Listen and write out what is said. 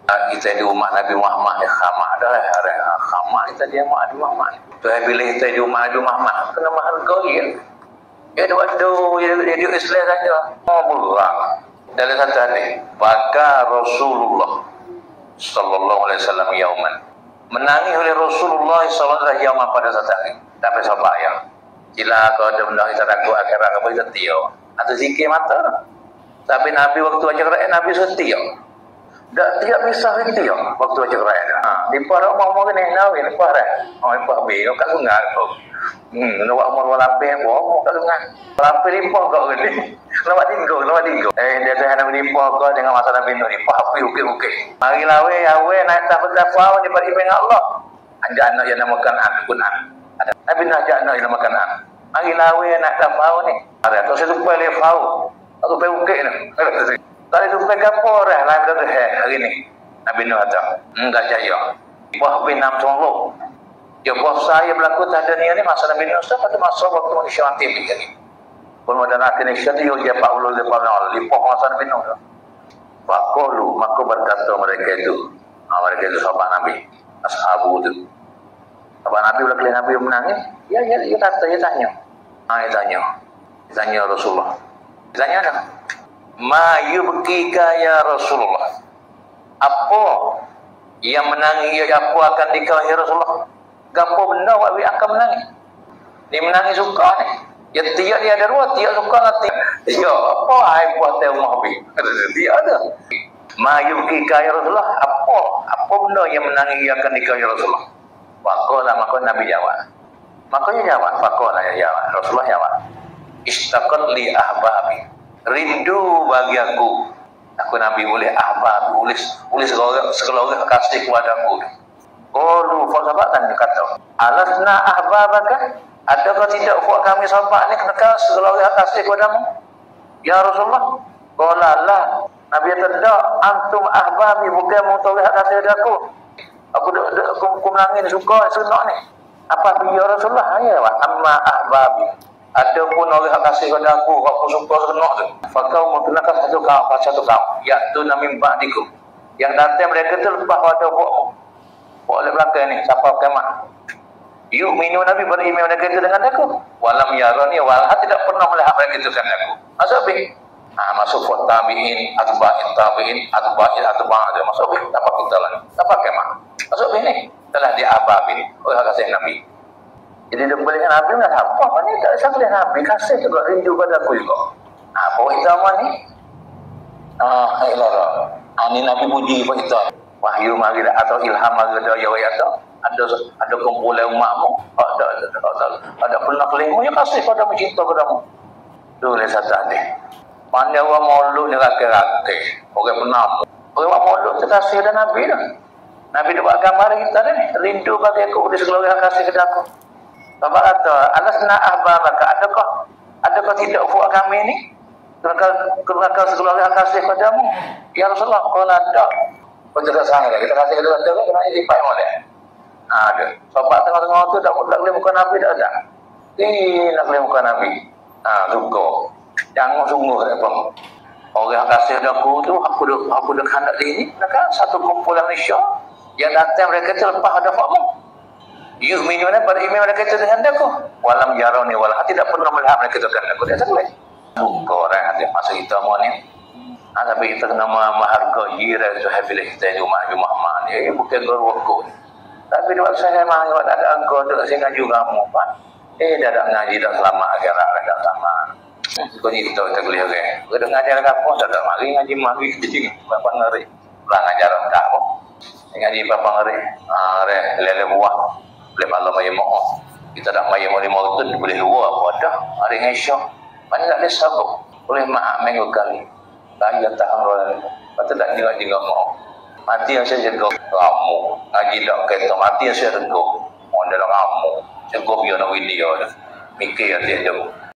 Kita di rumah Nabi Muhammad ni khamak dah lah. Khamak kita di rumah Nabi Muhammad. Tu hai bila kita di rumah Nabi Muhammad kena menghargai ya. Ya aduh dia Islam saja. Oh berat. Dalam satu hadis, baka Rasulullah sallallahu alaihi wasallam yauman. Menangis oleh Rasulullah sallallahu alaihi wasallam pada satu hari. Tak apa sabar ya. Sila kau ada benda kita takut akhirat apa kita tiup. Atau zikir mata. Tapi Nabi waktu baca Quran Nabi setia. Tak tiap misah setia waktu baca Quran. Di para umur ni Nabi ni para. Oh apa be kat sungai tu. Nak umur lapis boh kat sungai. Lapis limpah kau ni. Lawat tinggal. Dia tu hendak limpah kau dengan masa Nabi tu limpah api ukir-ukir. Mari lawe naik tak bertakwa di pada ibn Allah. Ajak anak yang namakan Al-Quran. Nabi nak ajak anak yang namakan Al. Mari lawe nak takwa ni. Ada tu saya lupa dia fau. Aku pergi ukir ni. Kalau itu pergi kapal dah. Lain dah hari ni. Nabi Nuh kata. Enggak jaya. Buah binam tolong. Ya buah saya berlaku tak ada ni masa Nabi Nuh. Pada masa waktu manusia nanti begini. Pun ada nanti ni syariah dia Pak Ulul dia Pak Allah. Lipah masa Nabi Nuh. Faqalu maka berkata mereka itu. Mereka itu sahabat Nabi. Ashabu itu. Sahabat Nabi bila kali Nabi menangis. Ya kata, dia tanya. Dia tanya Rasulullah. Tanya dah. Ma yubkika ya Rasulullah. Apa yang menangis ya apa akan dikau ya Rasulullah? Gapo benda awak akan menangis? Dia menangis suka ni. Ya tiap dia ada dua, tiap suka nanti. Ya apa ai buat teh rumah bi? Dia ada. Ma yubkika ya Rasulullah. Apa benda yang menangis ya akan dikau ya Rasulullah? Faqala maka Nabi jawab. Makanya jawab, faqala ya jawab. Rasulullah jawab. Istaqat li ahbabi. Rindu bagi aku Nabi boleh ahbab, boleh sekeluarga kasih kepadaku. Qalu fasabatan kata, alasna ahbabaka? Adakah tidak buat kami sahabat ni kena sekeluarga kasih kepadamu? Ya Rasulullah. Qala la. Nabi tidak, antum ahbabi bukan mengetahui kasih kepadaku. Aku menangis suka sunat ni. Apa ya Rasulullah? Ya amma ahbabi. Adapun orang kasih kepada aku suka senang tu. Fakau menggunakan satu kaum. Iaitu namim ba'dikum. Yang datang mereka tu lepas pada buatmu. Buat oleh belakang ni. Siapa kemah. Yuk minum Nabi beriman mereka itu dengan aku. Walam yarani walah tidak pernah melihat mereka itu dengan aku. Masuk bin. Masuk fot tabi'in, atba'in tabi'in, atba'in atba'in. Masuk bin. Dapat kita lagi. Dapat kemah. Masuk bin ni. Telah diababin oleh kasih Nabi. Jadi dia boleh Nabi nak apa? Mana tak bisa boleh Nabi kasih juga rindu pada aku juga. Apa kita ni? Ini Nabi puji kita. Wahyu mari atau ilham mari ya atau ada kumpulan umatmu. Ada pernah kelihmu yang kasih pada mencinta padamu. Tu le satade. Pandai orang maulud ni rakyat. Orang penam. Orang maulud tu kasih dan Nabi dah. Nabi dia buat gambar kita ni. Rindu bagi aku di sekeluarga kasih kepada aku. Bapak kata, alasna ahbabaka, adakah tidak buat kami ni? Kerana sekeluarga kasih padamu. Ya Rasulullah, kalau ada, kau tidak sangat. Kita kasih kepada dia, kena lipat boleh. Ada. Sahabat tengah-tengah tu tak boleh muka Nabi, tak ada. Nak boleh muka Nabi. Suka. Jangan sungguh. Orang kasih aku tu, aku dah hendak ini. Satu kumpulan Malaysia, yang datang mereka terlepas ada fakmu. Yuk minumnya beriman mereka itu dengan aku. Walam yarani walah tidak pernah melihat mereka itu dengan aku. Dia tak boleh. Orang ada masa kita mau ni. Tapi kita kena menghargai jiran sahabat kita di rumah Muhammad. Ini bukan berwakil. Tapi di waktu saya menghargai ada engkau tu saya ngaji kamu pak. Dah tak ngaji dah selama akhirat dah sama. Kau ni kita boleh ke? Kau dah ngajar apa? Tak mari ngaji jadi berapa ngeri. Lah ngajar tak apa. Ngaji berapa ngeri. Lele buah. Boleh malam ayam mohon. Kita nak ayam mau itu boleh luar wadah. Hari ngesok. Mana tak ada sabuk. Boleh maaf minggu kali. Kaya tahan rolan. Mata tak juga mau. Mati yang saya jaga kamu. Ngaji tak kata mati yang saya jaga. Mau dalam kamu. Jaga biar nak video. Mikir yang dia jaga.